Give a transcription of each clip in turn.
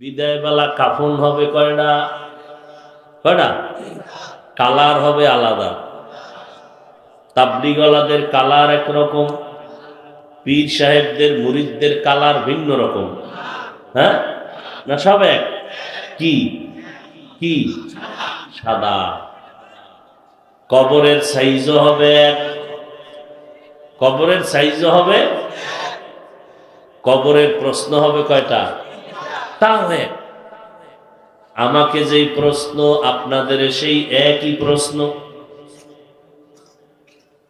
বিদায় বেলা কাফন হবে কয়টা? কয়টা? কালার হবে আলাদা। তাবলিগওয়ালাদের কালার একরকম, পীর সাহেবদের মুরিদদের কালার ভিন্ন রকম। হ্যাঁ না সব এক? কি কি? সাদা। কবরের সাইজও হবে এক, কবরের সাইজও হবে, কবরের প্রশ্ন হবে কয়টা? তাও এক। আমাকে যেই প্রশ্ন আপনাদের সেই একই প্রশ্ন।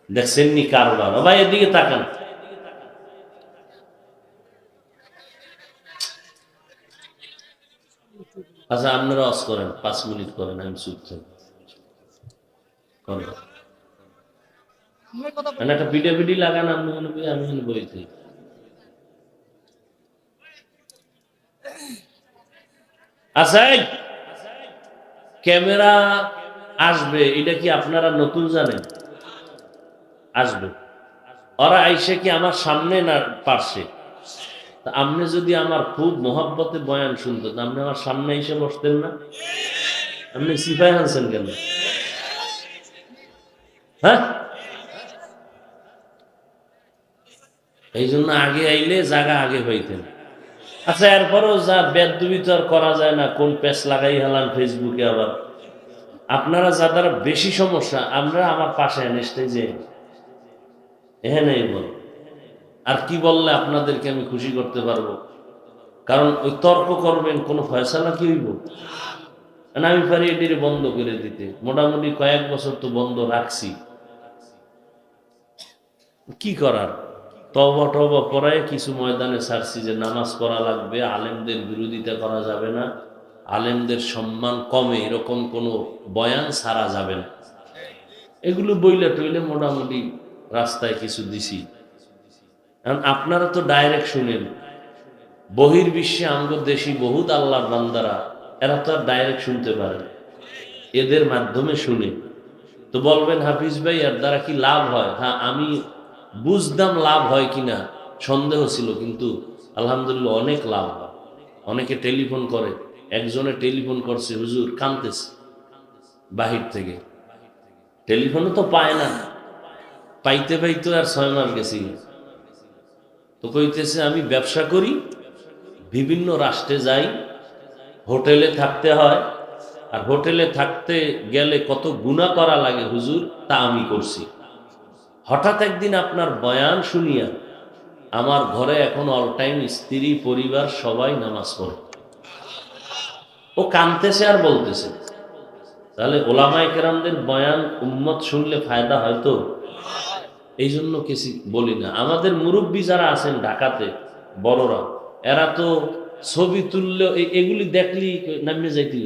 দেখছেননি কারবার? ভাই এদিকে তাকান। আচ্ছা আপনারা অস করেন, 5 মিনিট করেন, আমি চুপ থাকি। একটা পিডি লাগান, আপনি আমি বইতে। আচ্ছা ক্যামেরা আসবে, এটা কি আপনারা নতুন জানেন? আসবে। ওরা আইসে কি আমার সামনে না পারছে? আপনি যদি আমার খুব মোহাব্বতে বয়ান শুনতেন, আপনি আমার সামনে এসে বসতেন না? আপনি সিপাই আনছেন কেন? হ্যাঁ, এই জন্য আগে আইলে জায়গা আগে হইতেন। আচ্ছা এরপরও যা বেদবি তো আর করা যায় না, কোন প্যাচ লাগাই হেলান ফেসবুকে। আবার আপনারা যাদের বেশি সমস্যা, আমরা আমার পাশে এনেসটাই যে এখানে বল। আর কি বললে আপনাদেরকে আমি খুশি করতে পারবো? কারণ ওই তর্ক করবেন, কোনো ফয়সালা কি হইব? আমি পারি এটির বন্ধ করে দিতে, মোটামুটি কয়েক বছর তো বন্ধ রাখছি। কি করার? তওবা টওবা পড়ায় কিছু ময়দানে ছাড়ছি যে নামাজ পড়া লাগবে, আলেমদের বিরোধিতা করা যাবে না, আলেমদের সম্মান কমে এরকম কোনো বয়ান ছাড়া যাবে না, এগুলো বইলে টইলে মোটামুটি রাস্তায় কিছু দিছি। কারণ আপনারা তো ডাইরেক্ট শুনেন, বহির্বিশ্বে আমগো দেশি বহুত আল্লাহর বান্দারা, এরা তো আর ডাইরেক্ট শুনতে পারে না, এদের মাধ্যমে শুনে। তো বলবেন হাফিজ ভাই এর দ্বারা কি লাভ হয়? হ্যাঁ, আমি বুঝতাম লাভ হয় কিনা সন্দেহ ছিল, কিন্তু আলহামদুলিল্লাহ অনেক লাভ হয়। অনেকে টেলিফোন করে, একজনে টেলিফোন করছে, হুজুর কাঁদতেছে বাহির থেকে, টেলিফোনও তো পায় না, পাইতে পাইতে আর 6 মাস গেছি। তো কইতেছে আমি ব্যবসা করি, বিভিন্ন রাষ্ট্রে যাই, হোটেলে থাকতে হয়, আর হোটেলে থাকতে গেলে কত গুনাহ করা লাগে হুজুর, তা আমি করছি। হঠাৎ একদিন আপনার বয়ান শুনিয়া আমার ঘরে এখন অল টাইম স্ত্রী পরিবার সবাই নামাজ পড়ে। ও কানতেছে আর বলতেছে। তাহলে ওলামায়ে কেরামদের বয়ান উম্মত শুনলে ফায়দা হয়তো। এই জন্য কিছু বলি না। আমাদের মুরব্বী যারা আছেন ঢাকাতে বড়রা, এরা তো ছবি তুললে এগুলি দেখলি নামিয়ে যাইতি,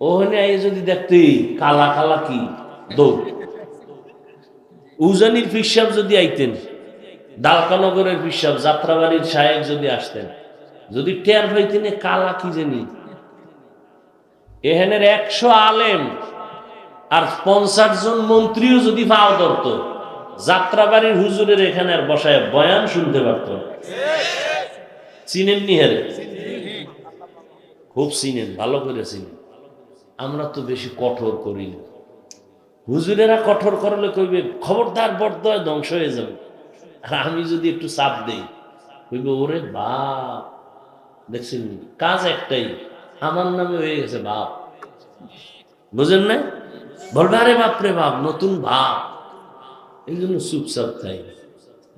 ওখানে আই যদি দেখতি কালা কালা কি দৌড়। উজানির ফিসাব যদি আইতেন, দালকানগরের ফিসাব, যাত্রাবাড়ির সাহেব যদি আসতেন, যদি টের পাইতেন কালা কি জানি, এখানের 100 আলেম আর 50 জন মন্ত্রীও যদি পাও ধরত, যাত্রাবাড়ির হুজুরের এখানে আর বসায় বয়ান শুনতে পারত। চিনেন নি? হেরে খুব চিনেন, ভালো করে চিনেন। আমরা তো বেশি কঠোর করি না। হুজুরেরা কঠোর করলে কইবে খবরদার বরদয় ধ্বংস হয়ে যাবে। আর আমি যদি একটু চাপ দেই, কইবে ওরে বাপ, দেখছেন কাজ একটাই, আমার নামে হয়ে গেছে বাপ। বুঝেন না? বলবে আরে বাপরে বাপ, নতুন বাপ। এই জন্য চুপচাপ থাই।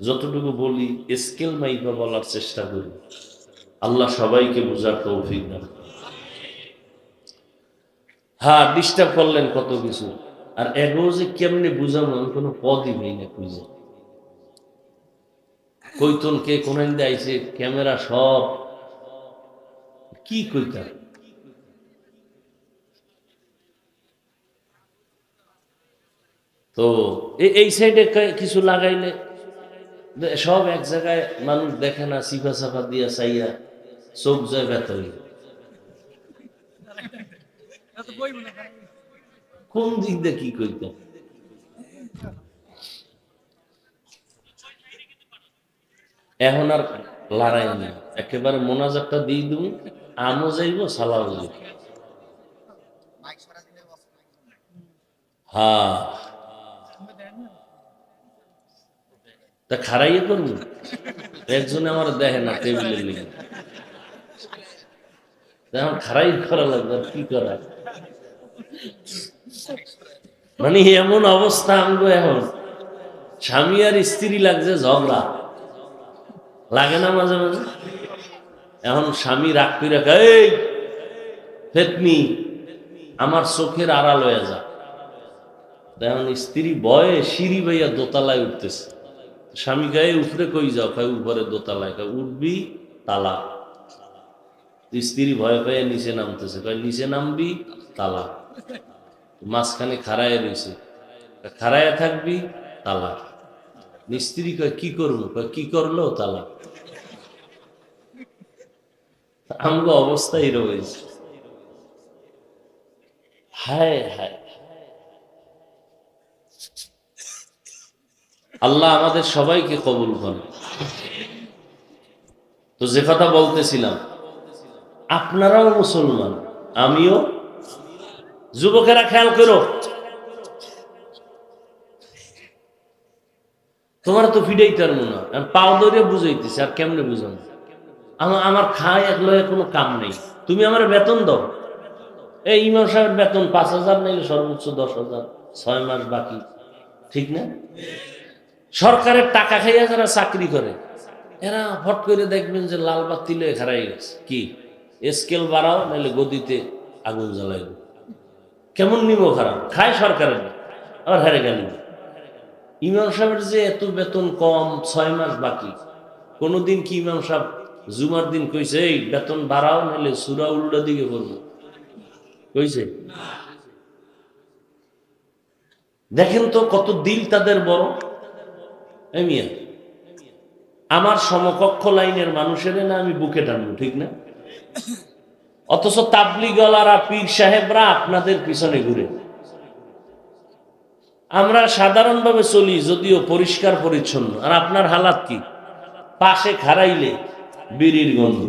যতটুকু বলি স্কেল মাইপা বলার চেষ্টা করি। আল্লাহ সবাইকে বোঝার তৌফিক দান। হ্যাঁ, ডিস্টার্ব করলেন কত কিছু। আর এগো যে কেমনে বুঝাবো, আমি কোনো পদই নেই না খুঁজে। কইতন কে কোন আইছে, ক্যামেরা সব কি কইতা। তো এই সাইডে কিছু লাগাইলে সব এক জায়গায় মানুষ দেখে না, সিফা সাফা দিয়া চাইয়া চোখ যায় ব্যথা হইল। কোন দিক দিয়ে কি কইতাম? এখন আর লড়াই নেই, একেবারে মোনাজাতটা দিয়ে দেব, আমও যাইব সালাও যাইব। হ্যাঁ, তা খারাইয়ে করবো। একজনে আমার দেখে না টেবিলের লিগে, এখন খারাই করা লাগবে, আর কি করা। মানে এমন অবস্থা আমগো এখন, স্বামী আর স্ত্রী লাগছে ঝগড়া, লাগে না মাঝে মাঝে? এখন স্বামী রাগ করে রাখা, এই ফেতনি আমার চোখের আড়াল হয়ে যা। এখন স্ত্রী ভয়ে সিঁড়ি বাইয়া দোতলায় উঠতেছে, স্বামী গায়ে উপরে কই যাও, খাই উপরে দোতলায়, খাই উঠবি তালা। স্ত্রী ভয় পেয়ে নিচে নামতেছে, কয় নিচে নামবি তালা। মাঝখানে খাড়ায় রয়েছে, খাড়ায় থাকবি তালা। স্ত্রী কয় কি করবো, কয় কি করলো তালা। আমগো অবস্থাই রয়েছে। হায় হায়, আল্লাহ আমাদের সবাইকে কবুল করেন। তো যে কথা বলতেছিলাম, আপনারাও মুসলমান, আমিও। যুবকেরা খেয়াল করো, তোমার তো ফিডাইতার মনে হয় পাও ধরে বুঝাইতেছে, আর কেমনে বুঝানো? আমার খায় একলো কোনো কাম নেই, তুমি আমার বেতন দাও। এই ইমাম সাহেবের বেতন 5,000 নাইলে সর্বোচ্চ 10,000, 6 মাস বাকি, ঠিক না? সরকারের টাকা খাইয়া যারা চাকরি করে, এরা হট করে দেখবেন যে লাল বাতি লয়ে খারাই গেছে, কি স্কেল বাড়াও নাহলে গদিতে আগুন জ্বালাইব। কেমন নিব খারাপ, খায় সরকারের, আবার হেরে গেল। ইমাম সাহেবের যে এত বেতন কম, 6 মাস বাকি, কোনদিন কি ইমাম সাহেব জুমার দিন কইছে এই বেতন বাড়াও নাহলে সূরা উল্টা দিকে পড়বো? কইছে? দেখেন তো কত দিল তাদের বড়। এই মিয়া, আমার সমকক্ষ লাইনের মানুষের না আমি বুকে টানবো, ঠিক না? অথচ তাবলিগওয়ালারা, পীর সাহেবরা আপনাদের পিছনে ঘুরে। আমরা সাধারণভাবে চলি, যদিও পরিষ্কার পরিচ্ছন্ন, আর আপনার হালাত কি? পাশে খাড়াইলে বিড়ির গন্ধ,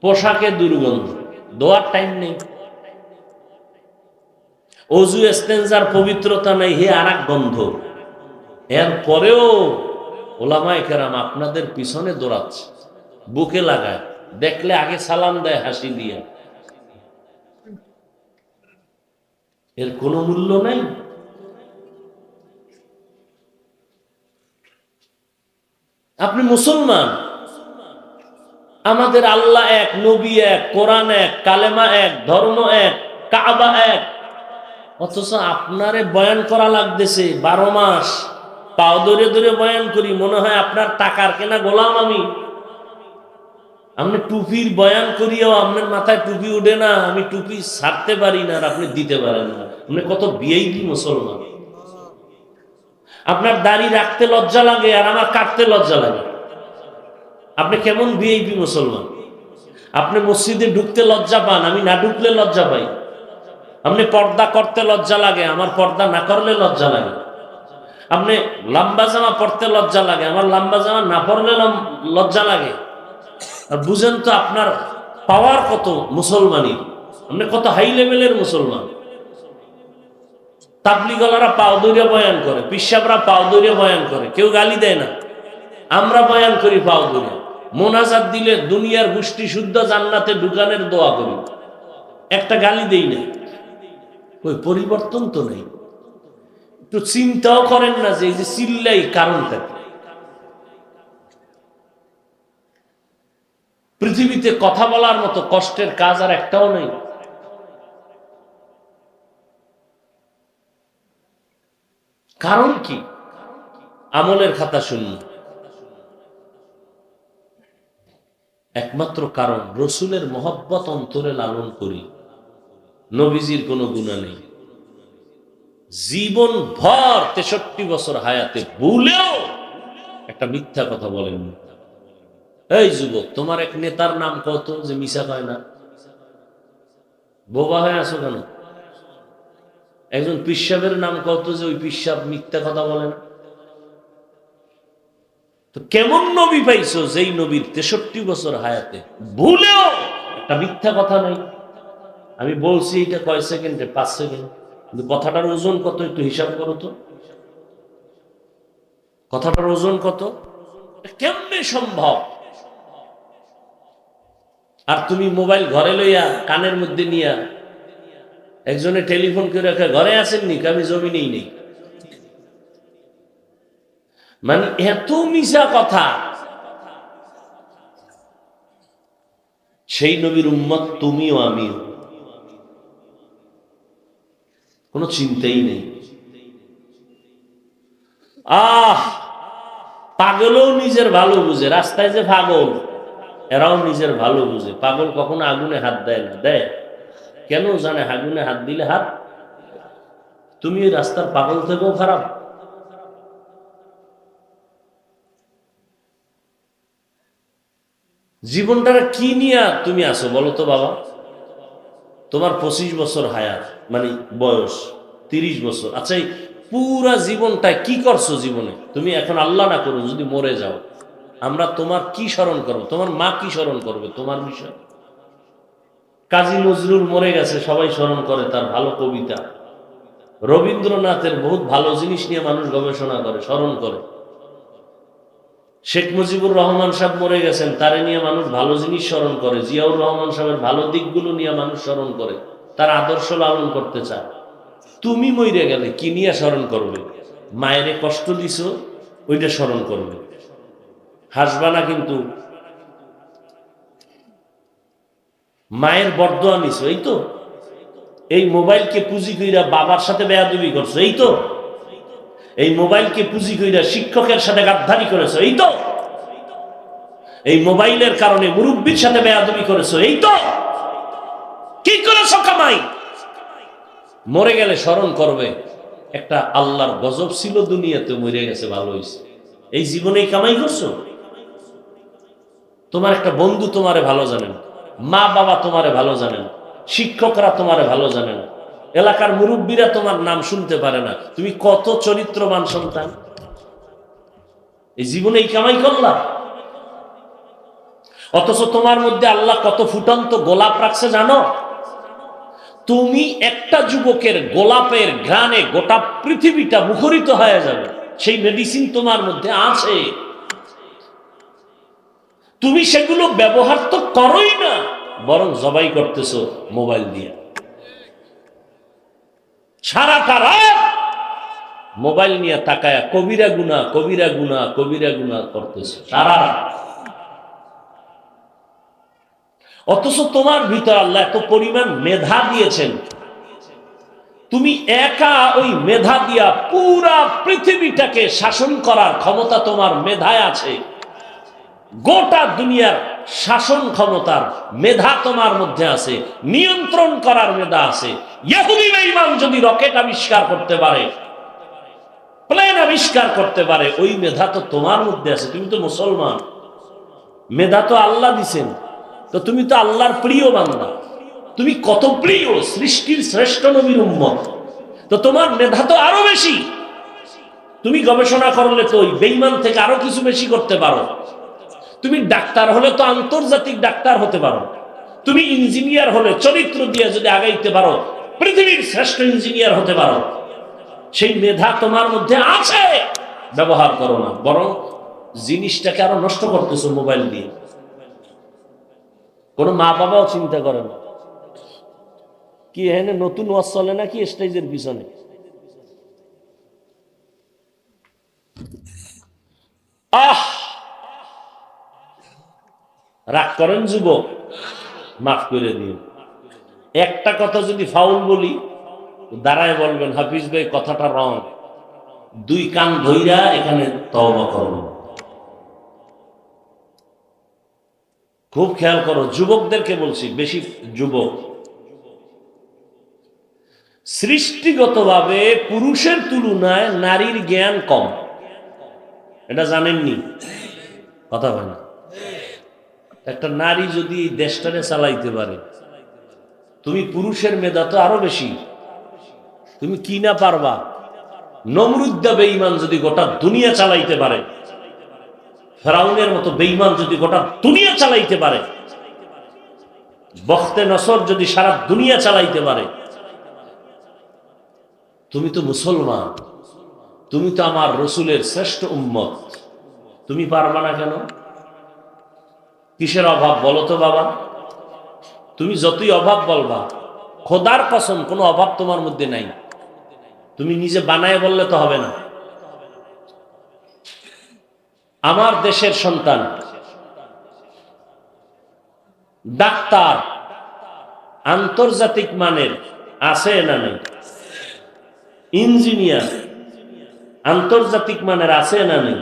পোশাকে দুর্গন্ধ, দোয়ার টাইম নেই, অজু ইস্তেঞ্জার পবিত্রতা নেই, হে আর এক গন্ধ। এরপরেও ওলামায়ে কেরাম আপনাদের পিছনে দৌড়াচ্ছে, বুকে লাগায়, দেখলে আগে সালাম দেয় হাসি দিয়া। এর কোনো মূল্য নাই। আপনি মুসলমান, আমাদের আল্লাহ এক, নবী এক, কোরআন এক, কালেমা এক, ধর্ম এক, কাবা এক, অথচ আপনারে বয়ান করা লাগতেছে 12 মাস, পাও ধরে ধরে বয়ান করি, মনে হয় আপনার টাকার কেনা গোলাম আমি। আপনি টুপির বয়ান করিয়াও আপনার মাথায় টুপি উঠে না, আমি টুপি ছাড়তে পারি না, আর আপনি দিতে পারেন না। আপনি কত ভিআইপি মুসলমান। আপনার দাড়ি রাখতে লজ্জা লাগে, আর আমার কাটতে লজ্জা লাগে। আপনি কেমন ভিআইপি মুসলমান? আপনি মসজিদে ঢুকতে লজ্জা পান, আমি না ঢুকলে লজ্জা পাই। আপনি পর্দা করতে লজ্জা লাগে, আমার পর্দা না করলে লজ্জা লাগে। আপনি লম্বা জামা পরতে লজ্জা লাগে, আমার লম্বা জামা না পরলে লজ্জা লাগে। আর বুঝেন তো আপনার পাওয়ার কত মুসলমানি, আপনি কত হাই লেভেলের মুসলমান। তাবলিগলারা পাও দৌড়ে বয়ান করে, পিসাবরা পাও দৌড়ে বয়ান করে, কেউ গালি দেয় না, আমরা বয়ান করি পাও দৌড়ে। মোনাজাত দিলে দুনিয়ার গোষ্ঠী শুদ্ধ জান্নাতে ঢুকানের দোয়া করি, একটা গালি দেই না। ওই পরিবর্তন তো নেই। একটু চিন্তাও করেন না যে এই যে চিল্লাই কারণটা কি? পৃথিবীতে কথা বলার মতো কষ্টের কাজ আর একটাও নেই। কারণ কি? আমলের খাতা শূন্য। একমাত্র কারণ রসুলের মহব্বত অন্তরে লালন করি, নবীজির কোনো গুনাহ নেই। জীবন ভর 63 বছর হায়াতে ভুলেও একটা মিথ্যা কথা বলেন। এই যুবক, তোমার এক নেতার নাম কত যে মিশা কয় না? বোবা হয়ে আছো কেন? একজন পিসাবের নাম কত যে ওই পিসাব মিথ্যা কথা বলে না? তো কেমন নবী পাইছো যেই নবীর 63 বছর হায়াতে ভুলেও একটা মিথ্যা কথা নাই। আমি বলছি এটা কয় সেকেন্ডে, 5 সেকেন্ড, কিন্তু কথাটার ওজন কত একটু হিসাব করো তো। কথাটার ওজন কত? কেমনে সম্ভব? আর তুমি মোবাইল ঘরে লইয়া কানের মধ্যে নিয়া একজনে টেলিফোন করে রাখা, ঘরে আসেননি? আমি জমিনেই নেই। মানে এত মিশা কথা। সেই নবীর উম্মত তুমিও আমিও, কোনো চিন্তাই নেই। পাগলও নিজের ভালো বুঝে, রাস্তায় যে পাগল এরাও নিজের ভালো বুঝে। পাগল কখনো আগুনে হাত দেয় না, দেয় কেন জানে? আগুনে হাত দিলে হাত, তুমি এই রাস্তার পাগল থেকেও খারাপ। জীবনটা কি নিয়ে তুমি আসো বলো তো বাবা? তোমার 25 বছর হায়াত, মানে বয়স 30 বছর। আচ্ছা, এই পুরা জীবনটা কি করছো জীবনে? তুমি এখন আল্লাহ না করো যদি মরে যাও, আমরা তোমার কি স্মরণ করবো? তোমার মা কি স্মরণ করবে তোমার বিষয়? কাজী নজরুল মরে গেছে, সবাই স্মরণ করে তার ভালো কবিতা। রবীন্দ্রনাথের বহুত ভালো জিনিস নিয়ে মানুষ গবেষণা করে, স্মরণ করে। শেখ মুজিবুর রহমান সাহেব মরে গেছেন, তারে নিয়ে মানুষ ভালো জিনিস স্মরণ করে। জিয়াউর রহমান সাহেবের ভালো দিকগুলো নিয়ে মানুষ স্মরণ করে, তার আদর্শ লালন করতে চায়। তুমি মরে গেলে কি নিয়ে স্মরণ করবে? মায়েরে কষ্ট দিছ, ওইটা স্মরণ করবে। হাসবা না কিন্তু। মায়ের বরদোয়া নিছো, এই তো। এই মোবাইলকে পুঁজি কইরা বাবার সাথে বেয়াদবি করছো, এই তো। এই মোবাইলকে পুঁজি কইরা শিক্ষকের সাথে গাদ্দারি করেছো, এই তো। এই মোবাইলের কারণে মুরব্বীর সাথে বেয়াদবি করেছো, এই তো। কি করেছো কামাই? মরে গেলে স্মরণ করবে একটা আল্লাহর গজব ছিল দুনিয়াতে, মরে গেছে, ভালো হয়েছে। এই জীবনেই কামাই করছো। তোমার একটা বন্ধু তোমারে ভালো জানেন, মা বাবা তোমারে ভালো জানেন, শিক্ষকরা তোমারে ভালো জানেন, এলাকার মুরব্বীরা তোমার নাম শুনতে পারে না। তুমি কত চরিত্রবান সন্তান, এই জীবনে এই কামাই করলা। অথচ তোমার মধ্যে আল্লাহ কত ফুটন্ত গোলাপ রাখছে জানো? তুমি একটা যুবকের গোলাপের ঘ্রাণে গোটা পৃথিবীটা মুখরিত হয়ে যাবে, সেই মেডিসিন তোমার মধ্যে আছে। তুমি সেগুলো ব্যবহার তো করোই না, বরং জবাই করতেছো মোবাইল দিয়ে। সারাটা রাত মোবাইল নিয়ে তাকায়া কবিরা গুনাহ, কবিরা গুনাহ, কবিরা গুনাহ করতেছো সারা রাত। অথচ তোমার ভিতর আল্লাহ এত পরিমাণ মেধা দিয়েছেন, তুমি একা ওই মেধা দিয়া পুরা পৃথিবীটাকে শাসন করার ক্ষমতা তোমার মেধায় আছে। গোটা দুনিয়ার শাসন ক্ষমতার মেধা তোমার মধ্যে আছে, নিয়ন্ত্রণ করার মেধা আছে। ইহুদি বেঈমান যদি রকেট আবিষ্কার করতে পারে, প্লেন আবিষ্কার করতে পারে, ওই মেধা তো তোমার মধ্যে আছে। তুমি তো মুসলমান, মেধা তো আল্লাহ দিছেন, তো তুমি তো আল্লাহর প্রিয় বান্দা। তুমি কত প্রিয়, সৃষ্টির শ্রেষ্ঠ নবীর উম্মত, তো তোমার মেধা তো আরো বেশি। তুমি গবেষণা করলে তো ওই বেঈমান থেকে আরো কিছু বেশি করতে পারো। তুমি ডাক্তার হলে তো আন্তর্জাতিক ডাক্তার হতে পারো। তুমি ইঞ্জিনিয়ার হলে চরিত্র দিয়ে যদি আগাইতে পারো, পৃথিবীর শ্রেষ্ঠ ইঞ্জিনিয়ার হতে পারো। সেই মেধা তোমার মধ্যে আছে, ব্যবহার করো না, বরং জিনিসটাকে আরো নষ্ট করতেছো মোবাইল দিয়ে। কোন মা বাবাও চিন্তা করে না। কি এখানে নতুন ওয়াজ চলে নাকি স্টেজের পিছনে? রাগ করেন যুবক, মাফ করে দিন। একটা কথা যদি ফাউল বলি, দাঁড়ায় বলবেন হাফিজ ভাই কথাটা রং, 2 কান ধইরা এখানে তওবা করো। খুব খেয়াল করো, যুবকদেরকে বলছি, বেশি যুবক। সৃষ্টিগতভাবে পুরুষের তুলনায় নারীর জ্ঞান কম, এটা জানেননি? কথা হয় না। একটা নারী যদি এই দেশটারে চালাইতে পারে, তুমি পুরুষের মেধা তো আরো বেশি, তুমি কি না পারবা? নমরুদ্দা বেঈমান যদি গোটা দুনিয়া চালাইতে পারে, ফেরাউনের মতো বেঈমান যদি গোটা দুনিয়া চালাইতে পারে, বখতে নসর যদি সারা দুনিয়া চালাইতে পারে, তুমি তো মুসলমান, তুমি তো আমার রসুলের শ্রেষ্ঠ উম্মত, তুমি পারবা না কেন? কিসের অভাব বলো তো বাবা? তুমি যতই অভাব বলবা, খোদার কসম কোনো অভাব তোমার মধ্যে নাই। তুমি নিজে বানায় বললে তো হবে না। আমার দেশের সন্তান ডাক্তার আন্তর্জাতিক মানের আছে না নেই? ইঞ্জিনিয়ার আন্তর্জাতিক মানের আছে না নেই?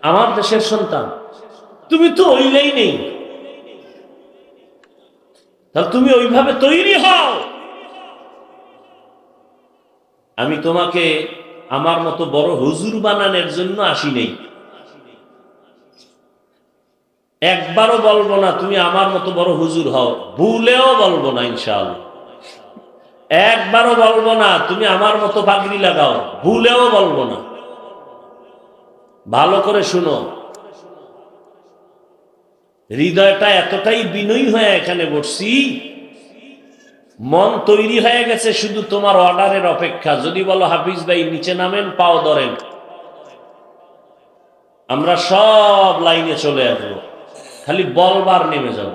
আমার দেশের সন্তান। তুমি তো ওইলেই নেই, তাহলে তুমি ওইভাবে তৈরি হও। আমি তোমাকে আমার মতো বড় হুজুর বানানোর জন্য আসি নেই। একবারও বলবো না তুমি আমার মতো বড় হুজুর হও, ভুলেও বলবো না ইনশাআল্লাহ। একবারও বলবো না তুমি আমার মতো পাগড়ি লাগাও, ভুলেও বলবো না। ভালো করে শুনো, হৃদয়টা এতটাই বিনয়ী হয়ে এখানে বসছি, মন তৈরি হয়ে গেছে শুধু তোমার অর্ডারের অপেক্ষা। যদি বলো হাফিজ ভাই নিচে নামেন, পাও ধরেন, আমরা সব লাইনে চলে আসবো, খালি বলবার নেমে যাব।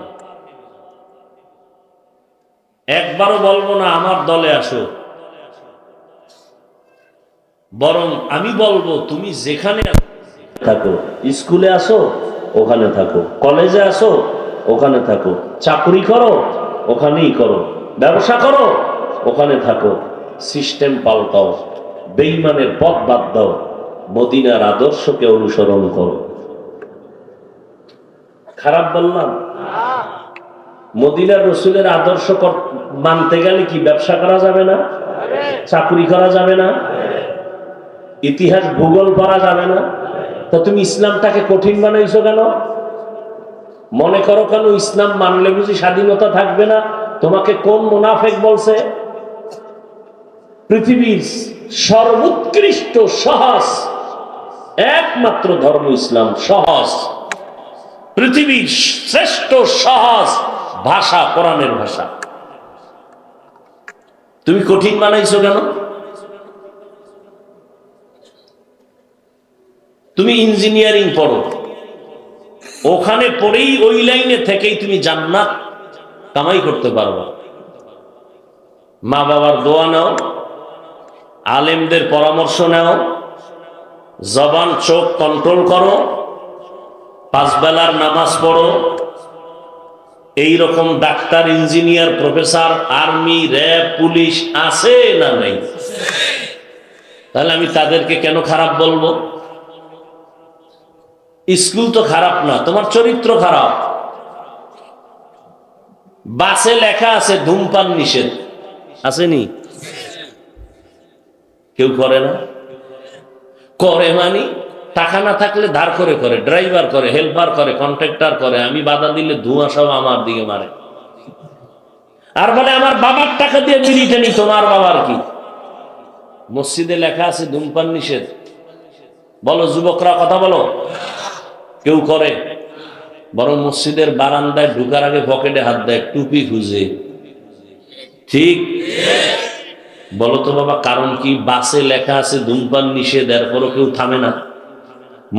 একবারও বলবো না আমার দলে আসো, বরং আমি বলবো তুমি যেখানে থাকো, স্কুলে আসো ওখানে থাকো, কলেজে আসো ওখানে থাকো, চাকরি করো ওখানেই করো, ব্যবসা করো ওখানে থাকো, সিস্টেম পাল্টাও, বেঈমানের পথ বাদ দাও, মদিনার আদর্শকে অনুসরণ করো। খারাপ বললাম? মদিনার রসুলের আদর্শ মানতে গেলে কি ব্যবসা করা যাবে না? চাকরি করা যাবে না? ইতিহাস ভূগোল করা যাবে না? তো তুমি ইসলামটাকে কঠিন বানাইছো কেন? মনে করো কেন ইসলাম মানলে বুঝি স্বাধীনতা থাকবে না? তোমাকে কোন মুনাফেক বলছে? পৃথিবীর সর্বোৎকৃষ্ট সহজ একমাত্র ধর্ম ইসলাম, সহজ। পৃথিবীর শ্রেষ্ঠ সহজ ভাষা কোরআনের ভাষা, তুমি কঠিন বানাইছো কেন? তুমি ইঞ্জিনিয়ারিং পড়ো, ওখানে পড়েই ওই লাইনে থেকেই তুমি জান্নাত কামাই করতে পারবা। মা বাবার দোয়া নাও, আলেমদের পরামর্শ নাও, জবান চোখ কন্ট্রোল করো, 5 বেলার নামাজ পড়ো। এই রকম doctor, engineer, professor, army, RAB, police আছে না নাই? তাহলে আমি তাদেরকে কেন খারাপ বলবো? স্কুল তো খারাপ না, তোমার চরিত্র খারাপ। বাসে লেখা আছে ধূমপান নিষেধ, আসেনি? কেউ করে না? করে মানে টাকা না থাকলে ধার করে করে, ড্রাইভার করে, হেল্পার করে, কন্ট্রাক্টর করে, আমি বাধা দিলে ধোঁয়া সব আমার দিকে মারে। আর বলে আমার বাবার টাকা দিয়ে বিড়ি টেনি, তোমার বাবার কি? মসজিদে লেখা আছে ধূমপান নিষেধ, বলো যুবকরা কথা বলো। কেউ করে? বরং মসজিদের বারান্দায় ঢুকার আগে পকেটে হাত দেয়, টুপি খুঁজে। ঠিক বলো তো বাবা, কারণ কি? বাসে লেখা আছে ধূমপান নিষেধ, এরপরও কেউ থামে না।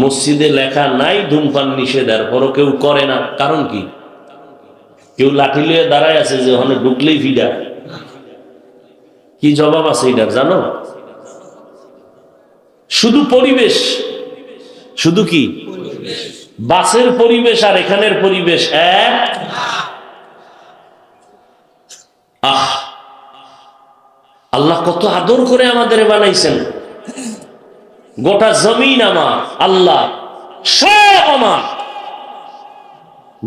মসজিদে লেখা নাই ধূমপান নিষেধ, এরপরও কেউ করে না, কারণ কি? কেউ লাঠি লিয়ে দাঁড়ায় আছে যে ওখানে ঢুকলেই ফিডা। কি জবাব আছে এটার জানো? শুধু পরিবেশ, শুধু কি বাসের পরিবেশ আর এখানের পরিবেশ এক? আল্লাহ কত আদর করে আমাদের বানাইছেন। গোটা জমিন আমার, আল্লাহ সব আমার,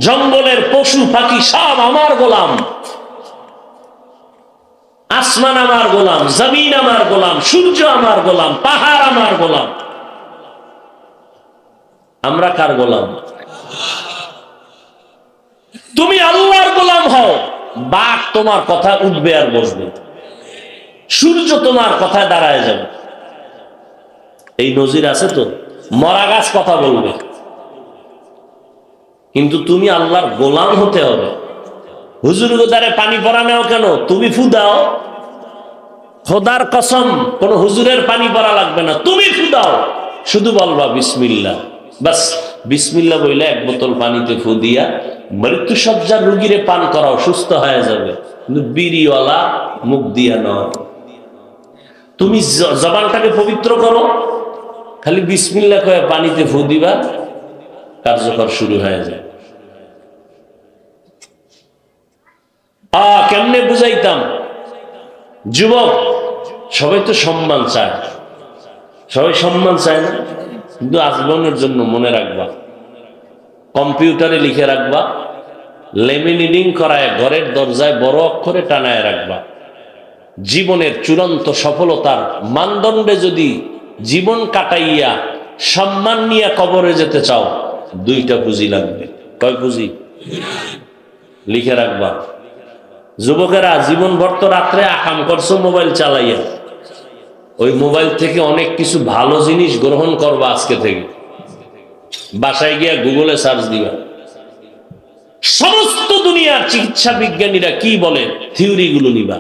জঙ্গলের পশু পাখি সব আমার গোলাম, আসমান আমার গোলাম, জমিন আমার গোলাম, সূর্য আমার গোলাম, পাহাড় আমার গোলাম। আমরা কার গোলাম? তুমি আল্লাহর গোলাম হও, বাঘ তোমার কথা উঠবে আর বসবে, সূর্য তোমার কথায় দাঁড়ায় যাবে। এই নজির আছে তো? মরা গাছ কথা বলবে। কিন্তু তুমি আল্লাহর গোলাম হতে হবে। হুজুর গোদারে পানি পড়া নাও কেন, তুমি ফু দাও। খোদার কসম, কোন হুজুরের পানি পড়া লাগবে না, তুমি ফু দাও। শুধু বলবা বিসমিল্লাহ, বাস। বিসমিল্লাহ বইলে এক বোতল পানিতে ফু দিয়া মৃত্যুসজ্জার রুগীরে পান করাও, সুস্থ হয়ে যাবে। কিন্তু বিড়িওয়ালা মুখ দিয়া নয়। তুমি জবানটাকে পবিত্র করো, খালি বিসমিল্লাহ কয়ে পানিতে ফু দিবা, কার্যকর শুরু হয়ে যায়। কেমনে বুঝাইতাম? যুবক, সবাই তো সম্মান চায়, সবাই সম্মান চায় না? কিন্তু আজীবনের জন্য মনে রাখবা, কম্পিউটারে লিখে রাখবা, লেমিনেটিং করায় ঘরের দরজায় বড় অক্ষরে টানায় রাখবা। জীবনের চূড়ান্ত সফলতার মানদণ্ডে যদি জীবন কাটাইয়া সম্মান নিয়ে কবরে যেতে চাও, দুইটা পুঁজি লাগবে। কয় পুঁজি? লিখে রাখবা। যুবকেরা, জীবনভর তো রাত্রে আকাম করছো মোবাইল চালাইয়া, ওই মোবাইল থেকে অনেক কিছু ভালো জিনিস গ্রহণ করবা। আজকে থেকে বাসায় গিয়া গুগলে সার্চ দিবা, সমস্ত দুনিয়ার চিকিৎসা বিজ্ঞানীরা কি বলে থিওরি গুলো নিবা।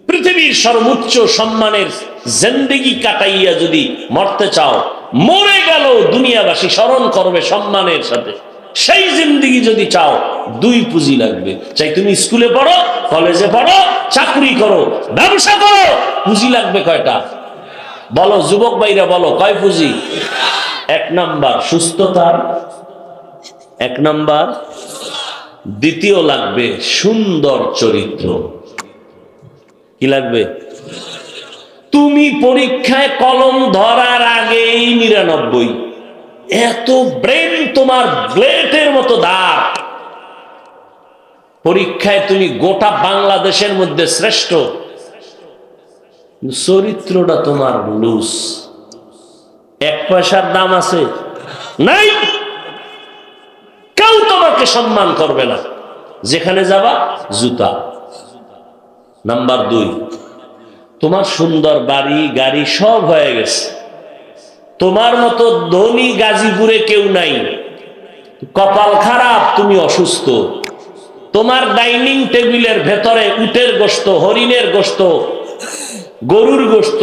পৃথিবীর সর্বোচ্চ সম্মানের জিন্দেগি কাটাইয়া যদি মরতে চাও, মরে গেল দুনিয়াবাসী স্মরণ করবে সম্মানের সাথে, সেই জিন্দেগি যদি চাও, দুই পুঁজি লাগবে। চাই তুমি স্কুলে পড়ো, কলেজে পড়ো, চাকরি করো, ব্যবসা করো, পুঁজি লাগবে কয়টা? বলো যুবক ভাইরা, বলো কয় পুঁজি? এক নাম্বার সুস্থতার, এক নাম্বার। দ্বিতীয় লাগবে সুন্দর চরিত্র। কি লাগবে? তুমি পরীক্ষায় কলম ধরার আগেই 99, এত ব্রেন তোমার ব্লেডের মতো দাঁড়, পরীক্ষায় তুমি গোটা বাংলাদেশের মধ্যে শ্রেষ্ঠ, চরিত্রটা তোমার লুজ। এক পয়সার দাম আছে নাই, কেউ তোমাকে সম্মান করবে না, যেখানে যাবা জুতা। নাম্বার 2, তোমার সুন্দর বাড়ি গাড়ি সব হয়ে গেছে, তোমার মতো ধনী গাজীপুরে কেউ নাই, কপাল খারাপ, তুমি অসুস্থ, তোমার ডাইনিং টেবিলের ভেতরে উটের গোশত, হরিণের গোশত, গরুর গোশত,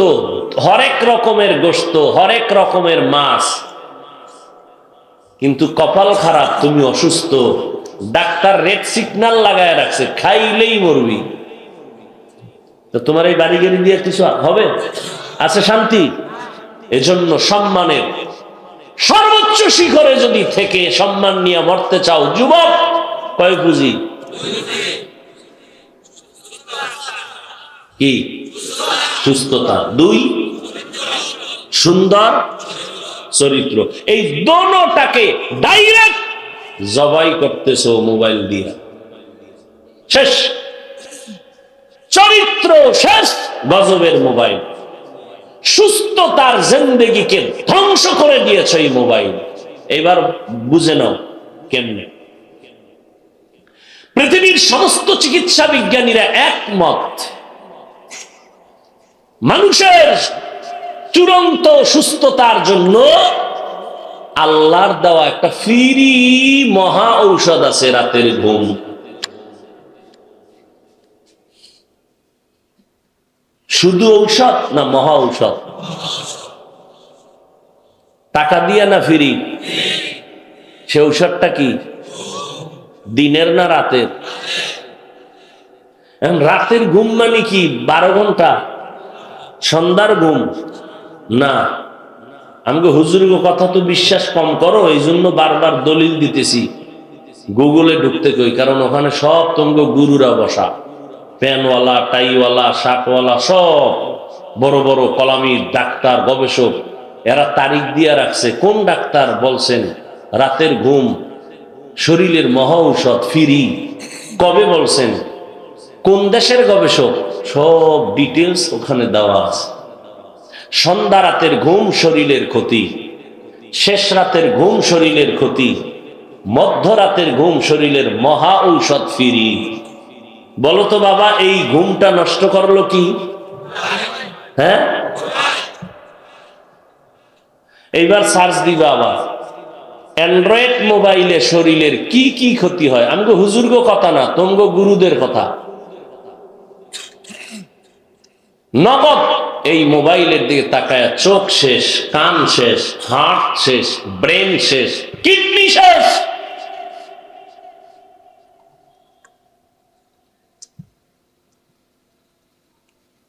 হরেক রকমের গোশত, হরেক রকমের মাছ, কিন্তু কপাল খারাপ, তুমি অসুস্থ, ডাক্তার রেড সিগন্যাল লাগায় রাখছে, খাইলেই মরবি। তো তোমার এই বাড়ি গাড়ি দিয়ে কিছু হবে? আছে শান্তি? এজন্য সম্মানের সর্বোচ্চ শিখরে যদি থেকে সম্মান নিয়ে মরতে চাও, যুবক, কয় পুঁজি? কি? সুস্থতা। 2, সুন্দর চরিত্র। এই দোনোটাকে ডাইরেক্ট জবাই করতেছো মোবাইল দিয়ে, শেষ। চরিত্র শেষ, গজবের মোবাইল। সুস্থতার জিন্দেগিকে ধ্বংস করে দিয়েছে এই মোবাইল। এবার বুঝে নাও কেমনে। পৃথিবীর সমস্ত চিকিৎসা বিজ্ঞানীরা একমত, মানুষের চূড়ান্ত সুস্থতার জন্য আল্লাহর দেওয়া একটা ফ্রি মহা ঔষধ আছে, রাতের ঘুম। শুধু ঔষধ না মহা ঔষধ? টাকা দিয়া না ফ্রি? সে ঔষধটা কি? দিনের না রাতের? রাতের ঘুম মানে কি 12 ঘন্টা? সন্ধ্যার ঘুম না। আমাকে হুজুরের কথা তো বিশ্বাস কম করো, এই জন্য বারবার দলিল দিতেছি। গুগলে ঢুকতে কই, কারণ ওখানে সব তোমাকে গুরুরা বসা, প্যানওয়ালা, টাইওয়ালা, শাকওয়ালা, সব বড় বড় কলামি ডাক্তার, গবেষক, এরা তারিখ দিয়ে রাখছে। কোন ডাক্তার বলছেন রাতের ঘুম শরীরের মহা ঔষধ, ফ্রি, কবে বলছেন, কোন দেশের গবেষক, সব ডিটেলস ওখানে দেওয়া আছে। সন্ধ্যা রাতের ঘুম শরীরের ক্ষতি, শেষ রাতের ঘুম শরীরের ক্ষতি, মধ্যরাতের ঘুম শরীরের মহা ঔষধ ফ্রি। বলো তো বাবা, এই ঘুমটা নষ্ট করলো কি? হ্যাঁ, এইবার সার্চ দিবা আবার, অ্যান্ড্রয়েড মোবাইলে শরীরের কি কি ক্ষতি হয়? আমি হুজুরগো কথা না, তোমগো গুরুদের কথা। নগদ এই মোবাইলের দিকে তাকায় চোখ শেষ, কান শেষ, হার্ট শেষ, ব্রেন শেষ, কিডনি শেষ।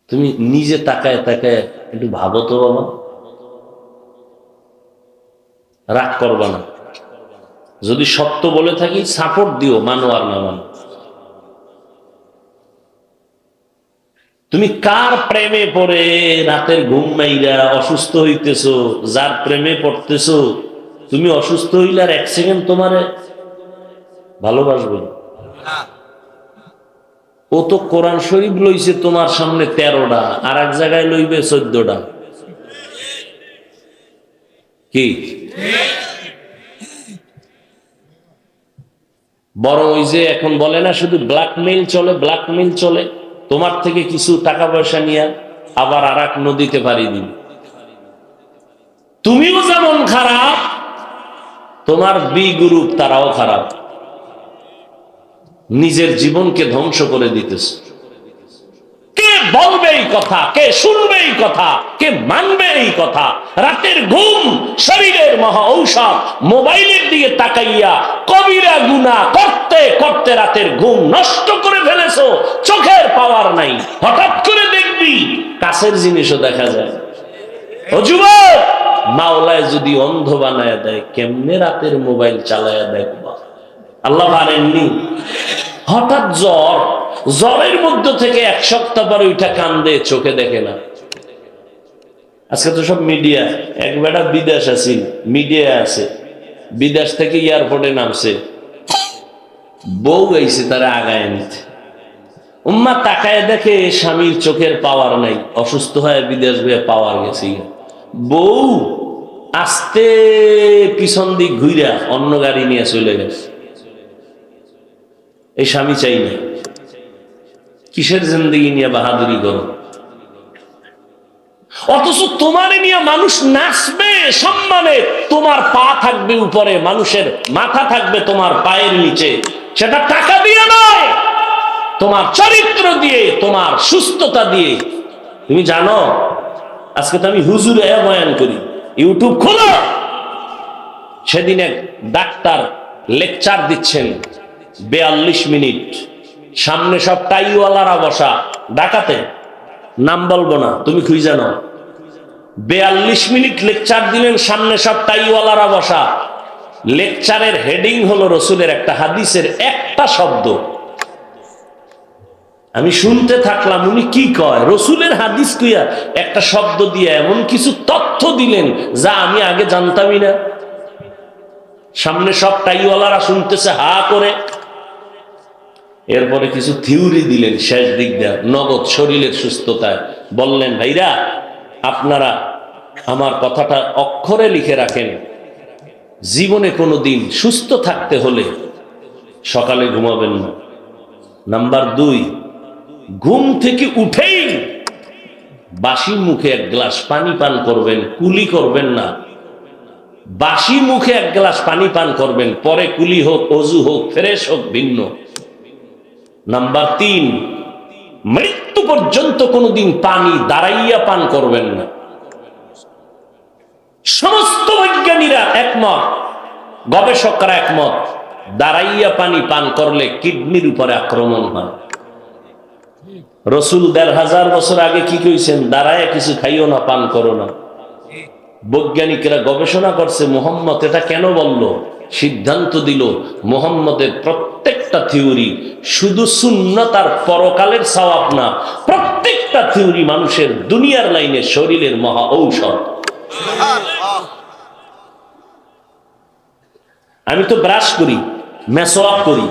তুমি নিজে তাকায় তাকায় একটু ভাবো তো বাবা। রাগ করবা না, যদি সত্য বলে থাকি সাপোর্ট দিও, মানো আর না মানো। তুমি কার প্রেমে পড়ে রাতের ঘুম মাইরা অসুস্থ হইতেছো? যার প্রেমে পড়তেছো তুমি অসুস্থ হইলে আর এক সেকেন্ড তোমারে ভালোবাসবে? ও তো কোরআন শরীফ লইছে তোমার সামনে 13টা, আর এক জায়গায় লইবে 14টা। কি বরং ওই যে এখন বলে না শুধু ব্ল্যাকমেইল চলে, ব্ল্যাকমেইল চলে, তোমার থেকে কিছু টাকা পয়সা নিয়ে আবার আর এক নদীতে পাড়ি দিন। তুমিও যেমন খারাপ, তোমার বি গ্রুপ তারাও খারাপ, নিজের জীবনকে ধ্বংস করে দিতেছে। কে বলবে এই কথা? কে শুনবে এই কথা? কে মানবে এই কথা? রাতের ঘুম শরীরের মহা ঔষধ, মোবাইলের দিকে তাকাইয়া কবিরা গুনাহ করতে করতে রাতের ঘুম নষ্ট করে ফেলেছো। চোখের পাওয়ার নাই, হঠাৎ করে দেখবি কাছের জিনিসও দেখা যায়। ও যুবক, মাওলায় যদি অন্ধ বানায় দেয়, কেমনে রাতের মোবাইল চালায়া দেখবা? আল্লাহ পারেননি? হঠাৎ জ্বর, জ্বরের মধ্যে থেকে এক সপ্তাহ পরে ওইটা কান্দে, চোখে দেখে না। আজকে তো সব মিডিয়া। এক বেটা বিদেশ আছে, মিডিয়া আছে, বিদেশ থেকে এয়ারপোর্টে নামছে, বউ গাইছে তারা আগায় নিতে। উম্মা তাকায় দেখে স্বামীর চোখের পাওয়ার নাই, অসুস্থ হয়ে বিদেশ হয়ে পাওয়ার গেছে। বউ আস্তে পিছন দিক ঘুইরা অন্য গাড়ি নিয়ে চলে গেছে। এই স্বামী চাই না। কিসের জিন্দেগি নিয়ে বাহাদুরি করো? অথচ তোমার নিয়ে মানুষ নাচবে সম্মানে, তোমার পা থাকবে উপরে, মানুষের মাথা থাকবে তোমার পায়ের নিচে। সেটা টাকা দিয়ে নয়, তোমার চরিত্র দিয়ে, তোমার সুস্থতা দিয়ে। তুমি জানো, আজকে তো আমি হুজুরে বয়ান করি, ইউটিউব খোলো, সেদিন এক ডাক্তার লেকচার দিচ্ছেন 42 মিনিট, সামনে সব টাইওয়ালারা বসা, ঢাকাতে, নাম বলবো না, তুমি খুঁজে জানো। 42 মিনিট লেকচার দিলেন, সামনে সব টাইওয়ালারা বসা। লেকচারের হেডিং হলো রসুলের একটা হাদিসের একটা শব্দ। আমি শুনতে থাকলাম উনি কি কয়, রসুলের হাদিস কইয়া একটা শব্দ দিয়ে এমন কিছু তথ্য দিলেন যা আমি আগে জানতামই না। সামনে সব টাইওয়ালারা শুনতেছে হা করে। এরপরে কিছু থিওরি দিলেন শেষ দিক দেয়া, নগদ শরীরের সুস্থতায়। বললেন, ভাইরা আপনারা আমার কথাটা অক্ষরে লিখে রাখেন, জীবনে কোনো দিন সুস্থ থাকতে হলে সকালে ঘুমাবেন না। নাম্বার 2, ঘুম থেকে উঠেই বাসি মুখে এক গ্লাস পানি পান করবেন, কুলি করবেন না। বাসি মুখে এক গ্লাস পানি পান করবেন, পরে কুলি হোক, অজু হোক, ফ্রেশ হোক, ভিন্ন। নাম্বার 3, মৃত্যু পর্যন্ত কোনোদিন পানি দাঁড়াইয়া পান করবেন না। সমস্ত বৈজ্ঞানিকরা একমত, গবেষকরা একমত, দাঁড়াইয়া পানি পান করলে কিডনির উপরে আক্রমণ হয়। রসুল 1500 বছর আগে কি কইছেন? দাঁড়ায় কিছু খাইও না, পান করো না। বৈজ্ঞানিকরা গবেষণা করছে, মুহাম্মদ এটা কেন বলল? সিদ্ধান্ত দিল মুহাম্মদের প্রত্যেকটা থিওরি শুধু সুন্নাত আর পরকালের সওয়াব না, প্রত্যেকটা থিওরি মানুষের দুনিয়ার লাইনে শরীরের মহা ঔষধ। আমি তো ব্রাশ করি, মেসওয়াক করি,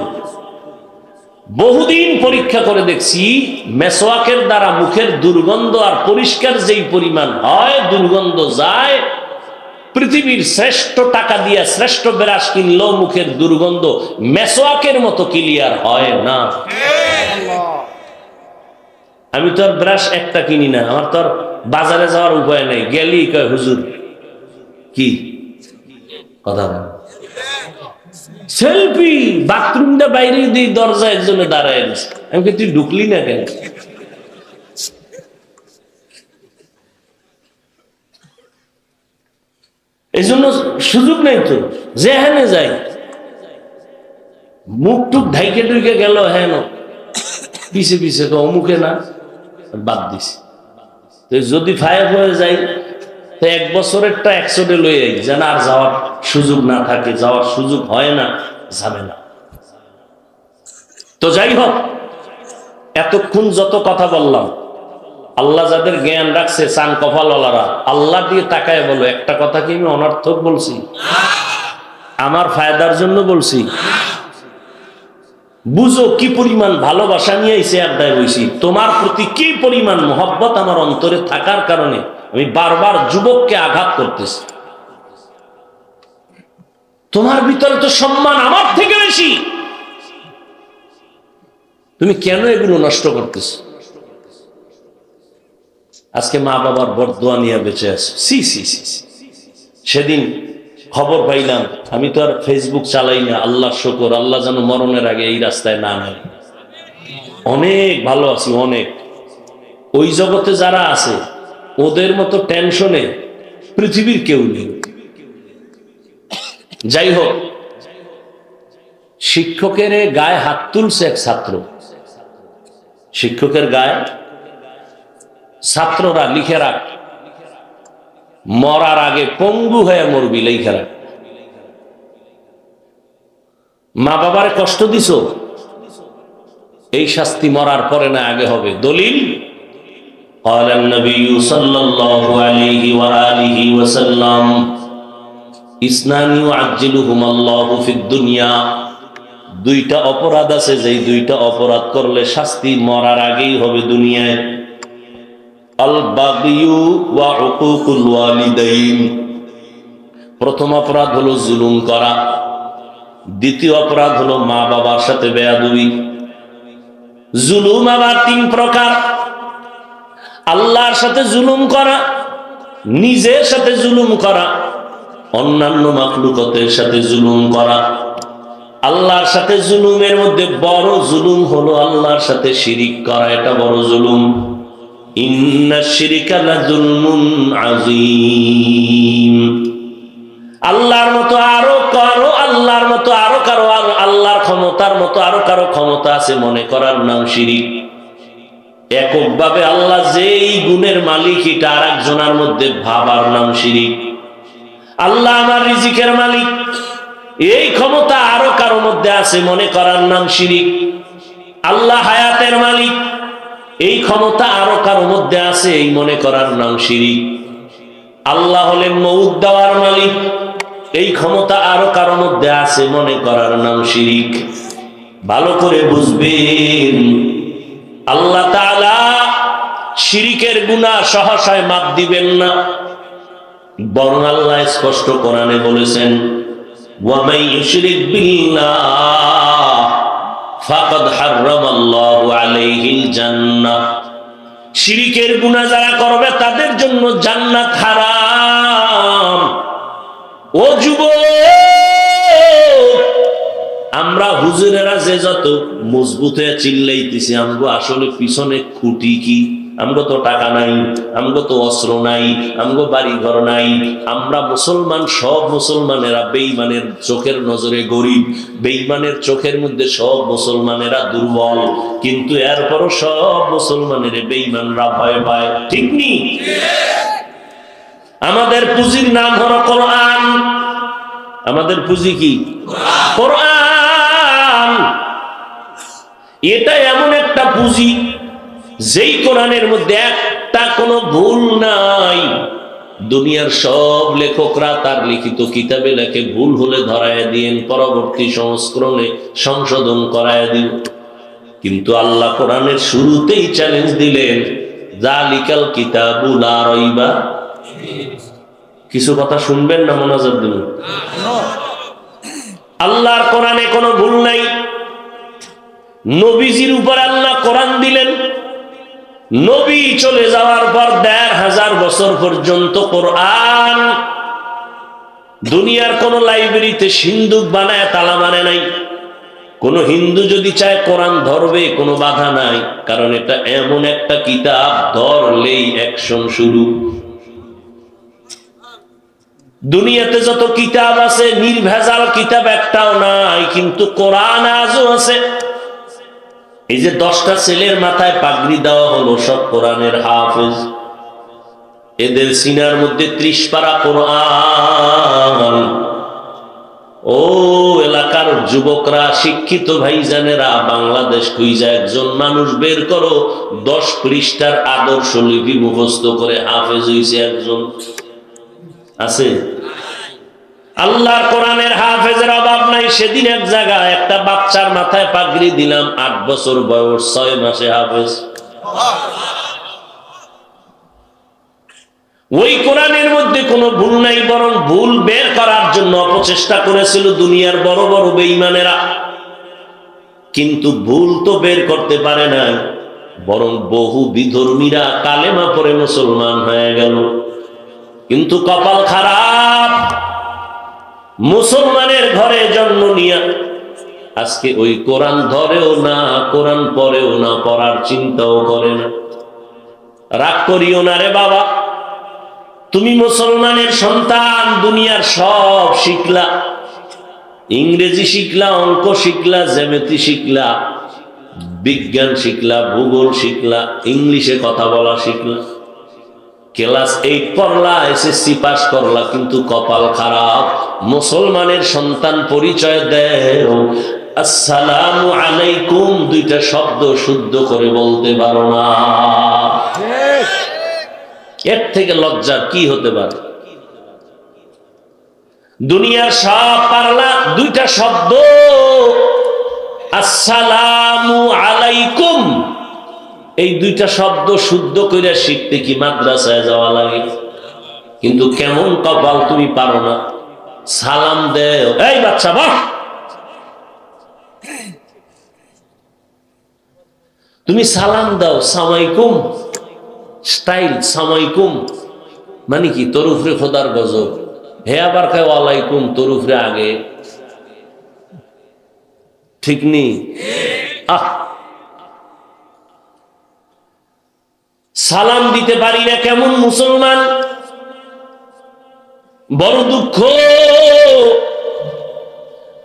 বহুদিন পরীক্ষা করে দেখছি মেসওয়াকের দ্বারা মুখের দুর্গন্ধ আর পরিষ্কার যেই পরিমাণ হয়, দুর্গন্ধ যায়। পৃথিবীর শ্রেষ্ঠ টাকা দিয়ে শ্রেষ্ঠ ব্রাশ কিনলেও মুখের দুর্গন্ধ মেসওয়াকের মতো ক্লিয়ার হয় না। আমি তো আর ব্রাশ একটা কিনি না, আমার তো আর বাজারে যাওয়ার উপায় নেই। গেলি কয় হুজুর কি কথা বলেন, সেলফি বাথরুমটা বাইরে দিয়ে দরজা একজনে দাঁড়ায় দিচ্ছে। আমি কি তুই ঢুকলি না কেন? এই জন্য সুযোগ নেই তো, যেখানে যাই মুখ টুক ঢাইকে টুইকে গেল, হ্যাঁ পিছে পিছে তো অমুকে না, বাদ দিছি। তো যদি ফায়ার হয়ে যায় তো 1 বছরেরটা 100 লই আই, যেন আর যাওয়ার সুযোগ না থাকে, যাওয়ার সুযোগ হয় না, যাবে না। তো যাই হোক, এতক্ষণ যত কথা বললাম, আল্লাহ যাদের জ্ঞান রাখছে চান কপালওয়ালারা, আল্লাহ দিয়ে তাকায় বলো, একটা কথা কি আমি অনর্থক বলছি? আমার ফায়দার জন্য বলছি? বুঝো কি পরিমাণ ভালোবাসা নিয়ে এসে আড্ডায় বইছি, তোমার প্রতি কি পরিমাণ মহব্বত আমার অন্তরে থাকার কারণে আমি বারবার যুবককে আঘাত করতেছি। তোমার ভিতরে তো সম্মান আমার থেকে বেশি, তুমি কেন এগুলো নষ্ট করতেছ? আজকে মা বাবার বরদোয়া নিয়ে বেঁচে আছো। সি সি সি, সেদিন খবর পাইলাম, আমি তো আর ফেসবুক চালাই না, আল্লাহ শুকর, আল্লাহ যেন মরণের আগে এই রাস্তায় না নেয়। অনেক ভালো আছি, অনেক। ওই জগতে যারা আছে ওদের মতো টেনশনে পৃথিবীর কেউ নেই। যাই হোক, শিক্ষকের গায়ে হাত তুলছে এক ছাত্র, শিক্ষকের গায়ে ছাত্ররা লিখে রাখ, মরার আগে পঙ্গু হয়ে মরবি, লিখে রাখ। মা বাবার কষ্ট দিছ, এই শাস্তি মরার পরে না আগে হবে। দলিল قال النبي صلى الله عليه وآله وسلم اثنان يعجلهما الله في الدنيا, দুইটা অপরাধ আছে, যেই দুইটা অপরাধ করলে শাস্তি মরার আগেই হবে দুনিয়ায়। আল বাগিয়ু ওয়া উকুকুল ওয়ালিদাইন, প্রথম অপরাধ হলো জুলুম করা, দ্বিতীয় অপরাধ হলো মা বাবার সাথে বেয়াদবি। জুলুম আবার 3 প্রকার: আল্লাহর সাথে জুলুম করা, নিজের সাথে জুলুম করা, অন্যান্য মাখলুকাতের সাথে জুলুম করা। আল্লাহর সাথে জুলুমের মধ্যে বড় জুলুম হলো আল্লাহর সাথে শিরিক করা, এটা বড় জুলুম। ইন্নাশ শিরকা লাযুলমুন আযীম। আল্লাহর মতো আরো কারো, আল্লাহর মতো আরো কারো, আর আল্লাহর ক্ষমতার মতো আরো কারো ক্ষমতা আছে মনে করার নাম শিরিক। এককভাবে আল্লাহ যেই গুণের মালিক এটা আর একজনের মধ্যে ভাবার নাম শিরিক। আল্লাহ আমার রিজিকের মালিক, এই ক্ষমতা আরো কারো মধ্যে আছে মনে করার নাম শিরিক। আল্লাহ হায়াতের মালিক, এই ক্ষমতা আরো কারো মধ্যে আছে এই মনে করার নাম শিরিক। আল্লাহ হলেন মউত দেওয়ার মালিক, এই ক্ষমতা আরো কারো মধ্যে আছে মনে করার নাম শিরিক। ভালো করে বুঝবেন, আল্লাহ তাআলা শিরিকের গুনাহ সহসায় মাফ দিবেন না, বরং আল্লাহ স্পষ্ট কোরআনে বলেছেন, ওয়া মান ইউশরিক বিল্লাহ ফাকাদ হারামাল্লাহু আলাইহিল জান্নাহ। শিরিকের গুনাহ যারা করবে তাদের জন্য জান্নাত হারাম। ও যুবক, আমরা হুজুরেরা যে যত মজবুত হয়ে চিল্লাইতেছি, আমগো আসলে পিছনে খুঁটি কি? আমগো তো টাকা নাই, আমগো তো অস্ত্র নাই, আমগো বাড়ি ঘর নাই। আমরা মুসলমান, সব মুসলমানেরা বেঈমানের চোখের নজরে গরিব, বেঈমানের চোখের মধ্যে সব মুসলমানেরা দুর্বল, কিন্তু এরপরও সব মুসলমানের বেঈমানরা ভয় পায়। ঠিক নি? আমাদের পুঁজির নাম হলো কোরআন। আমাদের পুঁজি কি? কোরআন। এটা এমন একটা পুঁজি যেই কোরআনের মধ্যে একটা কোনো ভুল নাই। দুনিয়ার সব লেখকরা তার লিখিত কিতাবে লেখে, ভুল হলে ধরায় দিন, পরবর্তী সংস্করণে সংশোধন করায় দিন। কিন্তু আল্লাহ কোরআনের শুরুতেই চ্যালেঞ্জ দিলেন, যালিকাল কিতাবু লা রাইবা। কিছু কথা শুনবেন না, মোনাজাত দিন। আল্লাহর কোরআনে কোনো ভুল নাই। নবীজির উপর আল্লাহ কোরআন দিলেন, নবী চলে যাওয়ার পর ১৫০০ বছর পর্যন্ত কোরআন দুনিয়ার কোন লাইব্রেরিতে সিন্দুক বানায় তালা মারে নাই। কোন হিন্দু যদি চায় কোরআন ধরবে, কোনো বাধা নাই, কারণ এটা এমন একটা কিতাব ধরলেই অ্যাকশন শুরু। দুনিয়াতে যত কিতাব আছে নির্ভেজাল কিতাব একটাও নাই, কিন্তু কোরআন আজও আছে। এই যে 10টা ছেলের মাথায় পাগড়ি দেওয়া হলো, সব কোরআনের হাফেজ। এদের সিনার মধ্যে 30 পারা কোরআন। ও এলাকার যুবকরা, শিক্ষিত ভাইজানেরা, বাংলাদেশ খুঁজা একজন মানুষ বের করো 10 পৃষ্ঠার আদর্শ লিপি মুখস্থ করে হাফেজ হইছে একজন? আছে? আল্লাহর কোরআনের হাফেজের অভাব নাই। সেদিন এক জায়গায় একটা বাচ্চার মাথায় পাগড়ি দিলাম, 8 বছর বয়স, 6 মাসে হাফেজ। ওই কোরআনের মধ্যে কোনো ভুল নাই, বরং ভুল বের করার জন্য অপচেষ্টা করেছিল দুনিয়ার বড় বড় বেঈমানেরা, কিন্তু ভুল তো বের করতে পারে না, বরং বহু বিধর্মীরা কালেমা পড়ে মুসলমান হয়ে গেল। কিন্তু কপাল খারাপ, মুসলমানের ঘরে জন্ম নিয়া আজকে ওই কোরআন ধরেও না, কোরআন পড়েও না, পড়ার চিন্তাও করে না। রাগ করিও না রে বাবা, তুমি মুসলমানের সন্তান, দুনিয়ার সব শিখলা, ইংরেজি শিখলা, অঙ্ক শিখলা, জ্যামিতি শিখলা, বিজ্ঞান শিখলা, ভূগোল শিখলা, ইংলিশে কথা বলা শিখলা, ক্লাস 8 পড়লা, এসএসসি পাস করলা, কিন্তু কপাল খারাপ, মুসলমানের সন্তান পরিচয় দেও, আসসালামু আলাইকুম 2টা শব্দ শুদ্ধ করে বলতে পারো না। এর থেকে লজ্জার কি হতে পারে? দুনিয়ার সব পারলা, 2টা শব্দ আসসালামু আলাইকুম, এই 2টা শব্দ শুদ্ধ করে শিখতে কি মাদ্রাসায় যাওয়া লাগে? কিন্তু কেমন কপাল, তুমি পারো না। সালাম দেও, এই বাচ্চা বস, তুমি সালাম দাও, সালামালাইকুম স্টাইল, সালামালাইকুম মানে কি? তোর উপরে খোদার গজব। হে আবার কয় ওয়ালাইকুম, তোর উপরে আগে, ঠিক নি? সালাম দিতে পারি না, কেমন মুসলমান, বড় দুঃখ।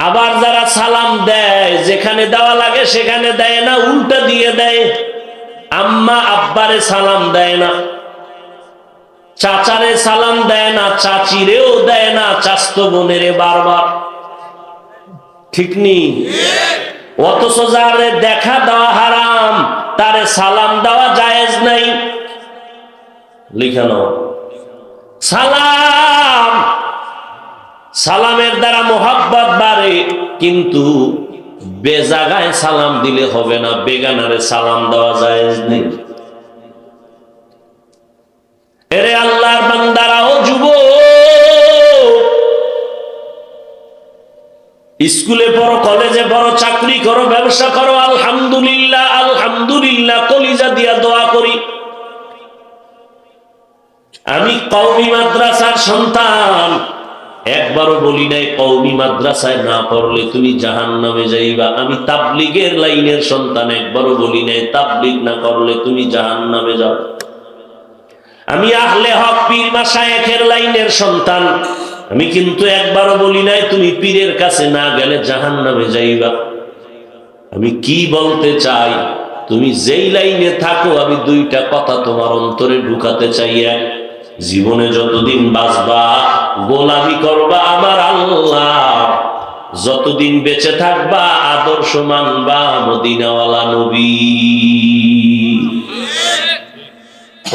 আবার যারা সালাম দেয়, যেখানে দেওয়া লাগে সেখানে দেয় না, উল্টা দিয়ে দেয়। আম্মা আব্বারে সালাম দেয় না, চাচারে সালাম দেয় না, চাচিরেও দেয় না, চাচতো বোনেরে বারবার, ঠিক নি? অথচ যারে দেখা দেওয়া হারাম, তারে সালাম দেওয়া জায়েজ নাই। লিখানো সালাম, সালামের দ্বারা মোহাব্বত বাড়ে, কিন্তু বেজাগায় সালাম দিলে হবে না, বেগানারে সালাম দেওয়া জায়েজ নেই। এরে আল্লাহর বান্দারা, ও যুবক, স্কুলে পড়ো, কলেজে পড়ো, চাকরি করো, ব্যবসা করো, আলহামদুলিল্লাহ, আলহামদুলিল্লাহ কলিজা দিয়া দোয়া করি। আমি কওমি মাদ্রাসার সন্তান, একবারও বলি নাই কওমি মাদ্রাসায় না পড়লে তুমি জাহান্নামে যাইবা। আমি তাবলীগের লাইনের সন্তান, একবারও বলি নাই তাবলীগ না করলে তুমি জাহান্নামে যাও। আমি আহলে হক পীর মাশায়েখের লাইনের সন্তান, আমি কিন্তু একবারও বলি নাই তুমি পীরের কাছে না গেলে জাহান্নামে যাইবা। আমি কি বলতে চাই, তুমি যেই লাইনে থাকো, আমি 2টা কথা তোমার অন্তরে ঢুকাতে চাই। এক, জীবনে যতদিন বাঁচবা গোলামি করবা আমার আল্লাহ, যতদিন বেঁচে থাকবা আদর্শ মানবা মদিনাওয়ালা নবী।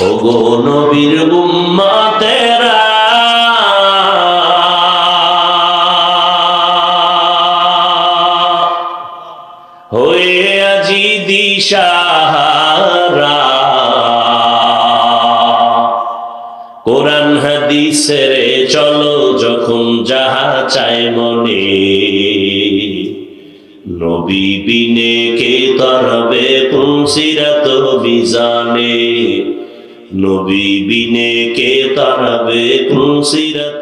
ওগো নবীর উম্মতেরা, হয়ে আজি দিশাহারা, কোরআন হাদিসের চলো যখন যাহা চায় মনে, নবী বিনে কে তরবে পুলসিরাত বিজানে, নবী বিনে কে তরবে পুলসিরাত